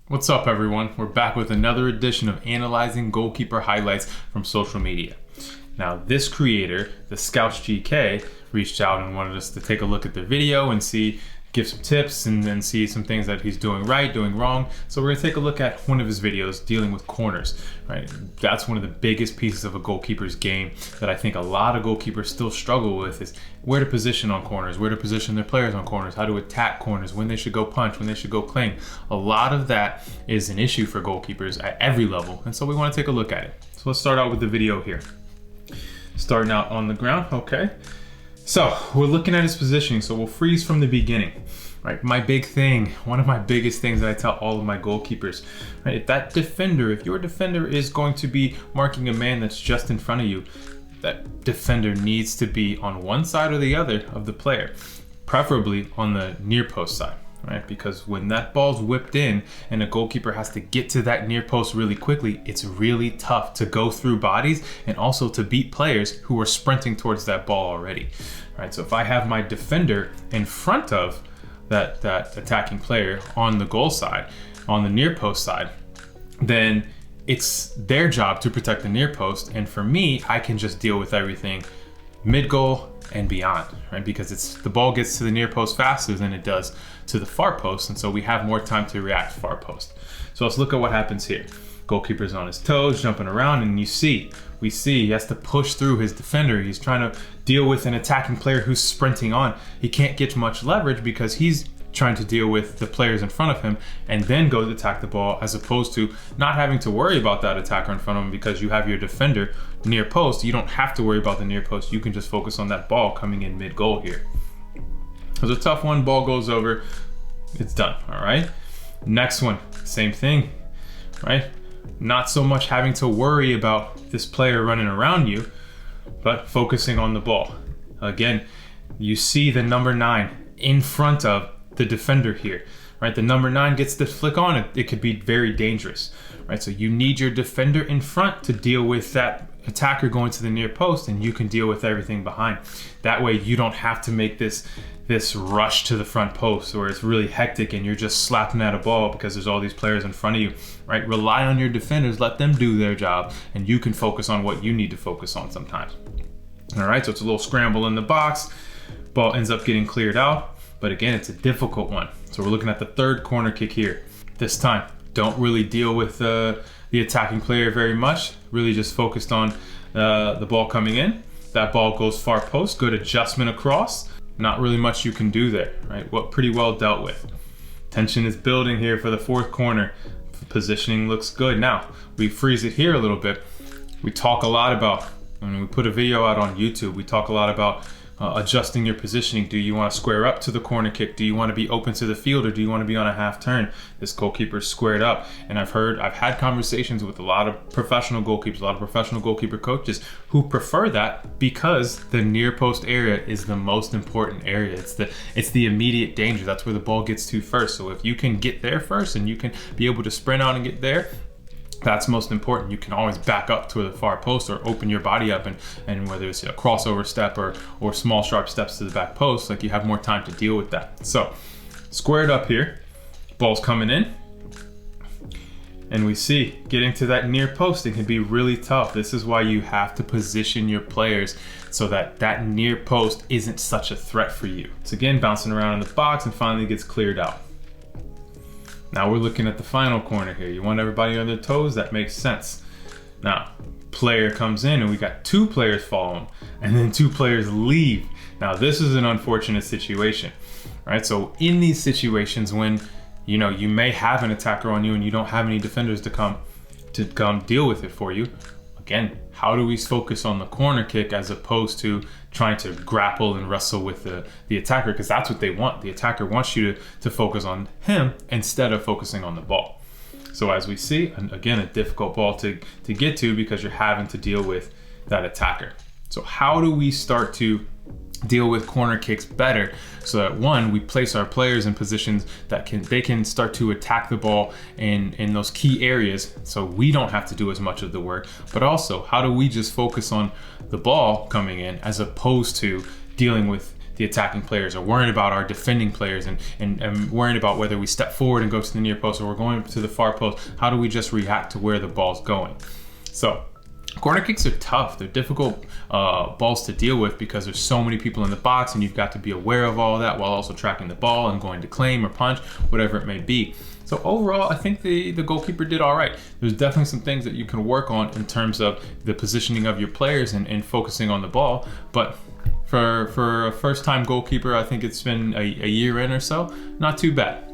What's up, everyone? We're back with another edition of analyzing goalkeeper highlights from social media. Now, this creator, the Scouse GK, reached out and wanted us to take a look at the video and give some tips and then see some things that he's doing right, doing wrong. So we're gonna take a look at one of his videos dealing with corners, right? That's one of the biggest pieces of a goalkeeper's game that I think a lot of goalkeepers still struggle with, is where to position on corners, where to position their players on corners, how to attack corners, when they should go punch, when they should go cling. A lot of that is an issue for goalkeepers at every level. And so we wanna take a look at it. So let's start out with the video here. Starting out on the ground, okay. So we're looking at his positioning, so we'll freeze from the beginning, right? My big thing, one of my biggest things that I tell all of my goalkeepers, right? If your defender is going to be marking a man that's just in front of you, that defender needs to be on one side or the other of the player, preferably on the near post side, right? Because when that ball's whipped in and a goalkeeper has to get to that near post really quickly, it's really tough to go through bodies and also to beat players who are sprinting towards that ball already, right? So if I have my defender in front of that attacking player on the goal side, on the near post side, then it's their job to protect the near post. And for me, I can just deal with everything mid goal and beyond, right? Because the ball gets to the near post faster than it does to the far post, and so we have more time to react far post. So let's look at what happens here. Goalkeeper's on his toes, jumping around, and we see he has to push through his defender. He's trying to deal with an attacking player who's sprinting on. He can't get much leverage because he's trying to deal with the players in front of him and then go to attack the ball, as opposed to not having to worry about that attacker in front of him because you have your defender near post. You don't have to worry about the near post. You can just focus on that ball coming in mid goal here. It was a tough one. Ball goes over. It's done. All right. Next one, same thing, right? Not so much having to worry about this player running around you, but focusing on the ball. Again, you see the number 9 in front of the defender here, right? The number 9 gets the flick on it. It could be very dangerous, right? So you need your defender in front to deal with that attacker going to the near post, and you can deal with everything behind. That way you don't have to make this rush to the front post where it's really hectic and you're just slapping at a ball because there's all these players in front of you, right? Rely on your defenders, let them do their job, and you can focus on what you need to focus on sometimes. All right, so it's a little scramble in the box. Ball ends up getting cleared out, but again, it's a difficult one. So we're looking at the third corner kick here. This time, don't really deal with the attacking player very much, really just focused on the ball coming in. That ball goes far post, good adjustment across. Not really much you can do there, right? Pretty well dealt with. Tension is building here for the fourth corner. Positioning looks good. Now, we freeze it here a little bit. We talk a lot about, when we put a video out on YouTube, we talk a lot about adjusting your positioning. Do you want to square up to the corner kick? Do you want to be open to the field, or do you want to be on a half turn? This goalkeeper is squared up, and I've had conversations with a lot of professional goalkeepers, a lot of professional goalkeeper coaches who prefer that because the near post area is the most important area. It's the immediate danger. That's where the ball gets to first. So if you can get there first and you can be able to sprint out and get there, that's most important. You can always back up to the far post or open your body up, and whether it's a crossover step or small sharp steps to the back post, like, you have more time to deal with that. So squared up here, ball's coming in, and we see getting to that near post, it can be really tough. This is why you have to position your players so that that near post isn't such a threat for you. It's again bouncing around in the box and finally gets cleared out. Now we're looking at the final corner here. You want everybody on their toes? That makes sense. Now, player comes in and we got 2 players follow him and then 2 players leave. Now this is an unfortunate situation, right? So in these situations when, you may have an attacker on you and you don't have any defenders to come deal with it for you. Again, how do we focus on the corner kick as opposed to trying to grapple and wrestle with the attacker? Because that's what they want. The attacker wants you to focus on him instead of focusing on the ball. So as we see, again, a difficult ball to get to because you're having to deal with that attacker. So how do we start to deal with corner kicks better so that, one, we place our players in positions that they can start to attack the ball in those key areas so we don't have to do as much of the work, but also how do we just focus on the ball coming in as opposed to dealing with the attacking players, or worrying about our defending players, and worrying about whether we step forward and go to the near post or we're going to the far post. How do we just react to where the ball's going? So corner kicks are tough. They're difficult balls to deal with because there's so many people in the box, and you've got to be aware of all of that while also tracking the ball and going to claim or punch, whatever it may be. So overall, I think the goalkeeper did all right. There's definitely some things that you can work on in terms of the positioning of your players and focusing on the ball. But for a first-time goalkeeper, I think it's been a year in or so, not too bad.